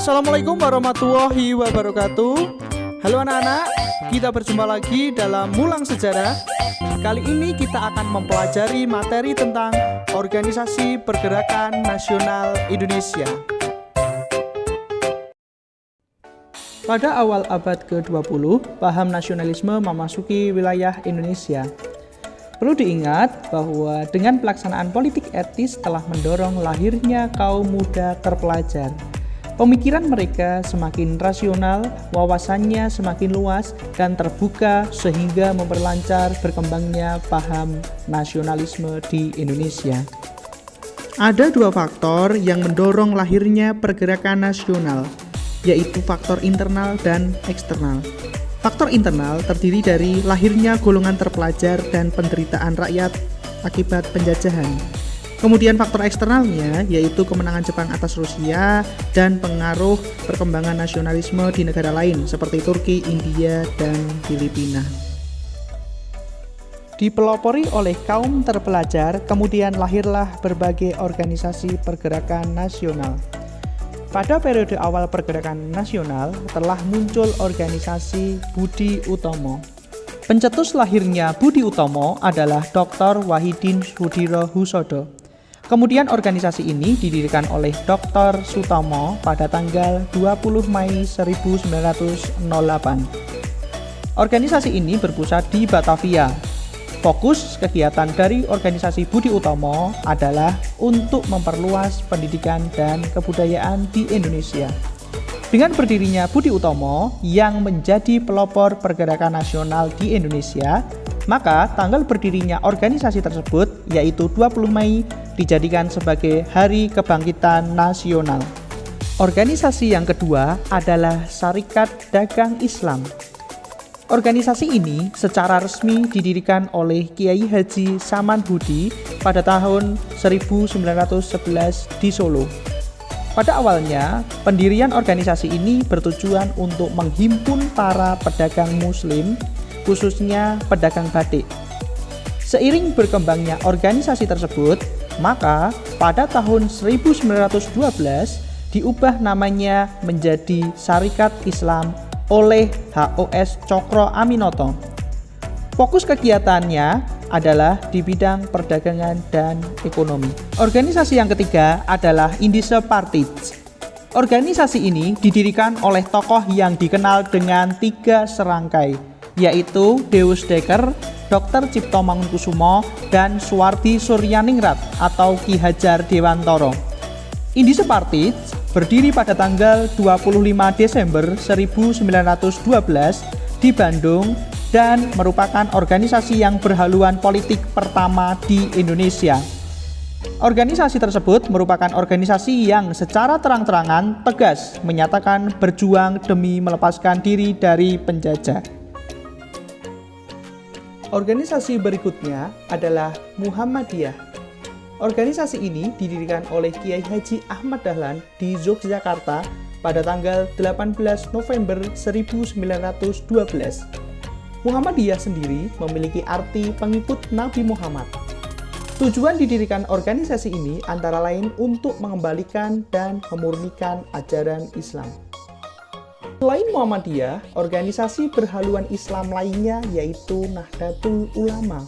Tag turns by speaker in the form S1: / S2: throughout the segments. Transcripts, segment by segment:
S1: Assalamualaikum warahmatullahi wabarakatuh. Halo anak-anak, kita berjumpa lagi dalam Mulang Sejarah. Kali ini kita akan mempelajari materi tentang Organisasi Pergerakan Nasional Indonesia. Pada awal abad ke-20, paham nasionalisme memasuki wilayah Indonesia. Perlu diingat bahwa dengan pelaksanaan politik etis telah mendorong lahirnya kaum muda terpelajar. Pemikiran mereka semakin rasional, wawasannya semakin luas dan terbuka sehingga memperlancar berkembangnya paham nasionalisme di Indonesia. Ada dua faktor yang mendorong lahirnya pergerakan nasional, yaitu faktor internal dan eksternal. Faktor internal terdiri dari lahirnya golongan terpelajar dan penderitaan rakyat akibat penjajahan. Kemudian faktor eksternalnya yaitu kemenangan Jepang atas Rusia dan pengaruh perkembangan nasionalisme di negara lain seperti Turki, India, dan Filipina. Dipelopori oleh kaum terpelajar, kemudian lahirlah berbagai organisasi pergerakan nasional. Pada periode awal pergerakan nasional telah muncul organisasi Budi Utomo. Pencetus lahirnya Budi Utomo adalah Dr. Wahidin Sudirohusodo. Kemudian organisasi ini didirikan oleh Dr. Sutomo pada tanggal 20 Mei 1908. Organisasi ini berpusat di Batavia. Fokus kegiatan dari organisasi Budi Utomo adalah untuk memperluas pendidikan dan kebudayaan di Indonesia. Dengan berdirinya Budi Utomo yang menjadi pelopor pergerakan nasional di Indonesia, maka tanggal berdirinya organisasi tersebut yaitu 20 Mei dijadikan sebagai Hari Kebangkitan Nasional. Organisasi yang kedua adalah Syarikat Dagang Islam. Organisasi ini secara resmi didirikan oleh Kiai Haji Samanhudi pada tahun 1911 di Solo. Pada awalnya, pendirian organisasi ini bertujuan untuk menghimpun para pedagang muslim, khususnya pedagang batik. Seiring berkembangnya organisasi tersebut, maka pada tahun 1912 diubah namanya menjadi Syarikat Islam oleh HOS Cokro Aminoto. Fokus kegiatannya adalah di bidang perdagangan dan ekonomi. Organisasi yang ketiga adalah Indische Partij. Organisasi ini didirikan oleh tokoh yang dikenal dengan 3 serangkai, yaitu Deus Dekker, Dr. Cipto Mangunkusumo, dan Suwardi Suryaningrat atau Ki Hajar Dewantoro. Indische Partij berdiri pada tanggal 25 Desember 1912 di Bandung dan merupakan organisasi yang berhaluan politik pertama di Indonesia. Organisasi tersebut merupakan organisasi yang secara terang-terangan tegas menyatakan berjuang demi melepaskan diri dari penjajah. Organisasi berikutnya adalah Muhammadiyah. Organisasi ini didirikan oleh Kiai Haji Ahmad Dahlan di Yogyakarta pada tanggal 18 November 1912. Muhammadiyah sendiri memiliki arti pengikut Nabi Muhammad. Tujuan didirikan organisasi ini antara lain untuk mengembalikan dan memurnikan ajaran Islam. Selain Muhammadiyah, organisasi berhaluan Islam lainnya yaitu Nahdlatul Ulama.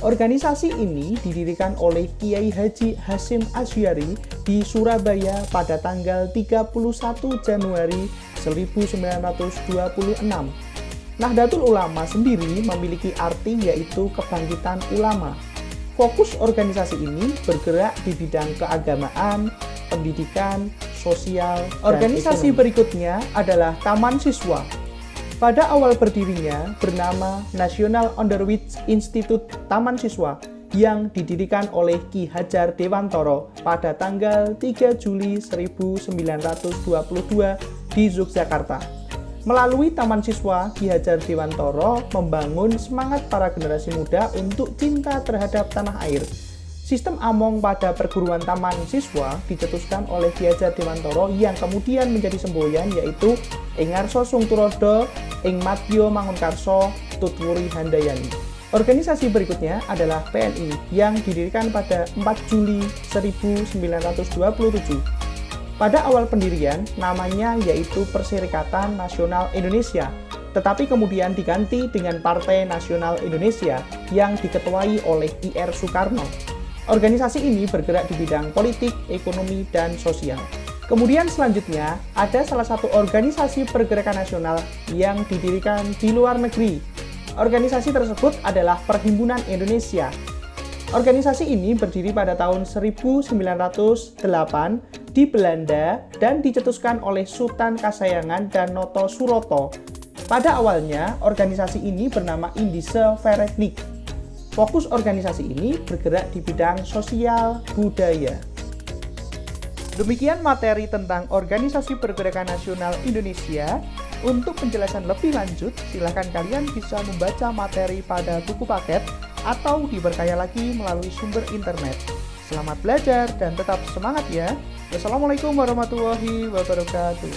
S1: Organisasi ini didirikan oleh Kiai Haji Hasyim Asy'ari di Surabaya pada tanggal 31 Januari 1926. Nahdlatul Ulama sendiri memiliki arti yaitu kebangkitan ulama. Fokus organisasi ini bergerak di bidang keagamaan, pendidikan, sosial, dan organisasi berikutnya adalah Taman Siswa. Pada awal berdirinya bernama National Underwich Institute Taman Siswa yang didirikan oleh Ki Hajar Dewantoro pada tanggal 3 Juli 1922 di Yogyakarta. Melalui Taman Siswa, Ki Hajar Dewantoro membangun semangat para generasi muda untuk cinta terhadap tanah air. Sistem among pada perguruan taman siswa dicetuskan oleh Ki Hajar Dewantoro yang kemudian menjadi semboyan yaitu Ing Ngarsa Sung Turadha, Ing Madya Mangunkarsa, Tutwuri Handayani. Organisasi berikutnya adalah PNI yang didirikan pada 4 Juli 1927. Pada awal pendirian, namanya yaitu Perserikatan Nasional Indonesia, tetapi kemudian diganti dengan Partai Nasional Indonesia yang diketuai oleh I.R. Soekarno. Organisasi ini bergerak di bidang politik, ekonomi, dan sosial. Kemudian selanjutnya, ada salah satu organisasi pergerakan nasional yang didirikan di luar negeri. Organisasi tersebut adalah Perhimpunan Indonesia. Organisasi ini berdiri pada tahun 1908 di Belanda dan dicetuskan oleh Sultan Kasayangan dan Noto Suroto. Pada awalnya, organisasi ini bernama Indische Vereniging. Fokus organisasi ini bergerak di bidang sosial budaya. Demikian materi tentang Organisasi Pergerakan Nasional Indonesia. Untuk penjelasan lebih lanjut, silakan kalian bisa membaca materi pada buku paket atau diperkaya lagi melalui sumber internet. Selamat belajar dan tetap semangat ya. Wassalamualaikum warahmatullahi wabarakatuh.